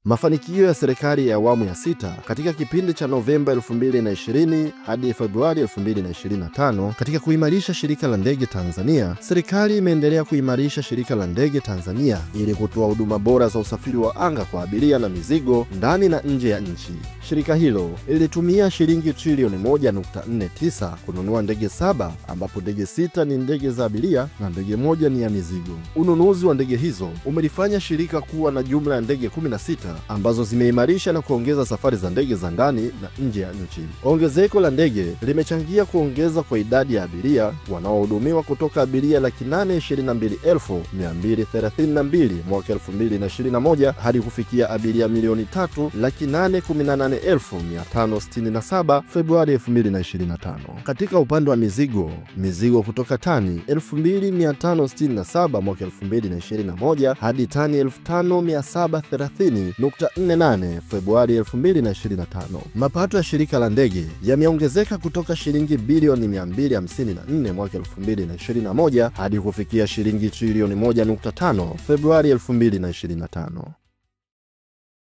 Mafanikio ya serikali ya awamu ya sita katika kipindi cha Novemba 2020 hadi Februari 2025 katika kuimarisha shirika la ndege Tanzania. Serikali imeendelea kuimarisha shirika la ndege Tanzania ili kutoa huduma bora za usafiri wa anga kwa abiria na mizigo ndani na nje ya nchi. Shirika hilo lilitumia shilingi trilioni 1.49 kununua ndege 7, ambapo ndege 6 ni ndege za abiria na ndege 1 ni ya mizigo. Ununuzi wa ndege hizo umelifanya shirika kuwa na jumla ya ndege 16 ambazo zimeimarisha na kuongeza safari za ndege za ndani na nje ya nchi. Ongezeko la ndege limechangia kuongeza kwa idadi ya abiria wanaohudumiwa kutoka abiria 822,232 mwaka 2021 hadi kufikia abiria 3,818,567 Februari 2025. Katika upande wa mizigo kutoka tani 2,567 mwaka 2021 hadi tani 5,730.48 Februari 2025. Mapato ya shirika la ndege yameongezeka kutoka shilingi bilioni 254 mwaka 2021 hadi kufikia shilingi trilioni 1.5 Februari 2025.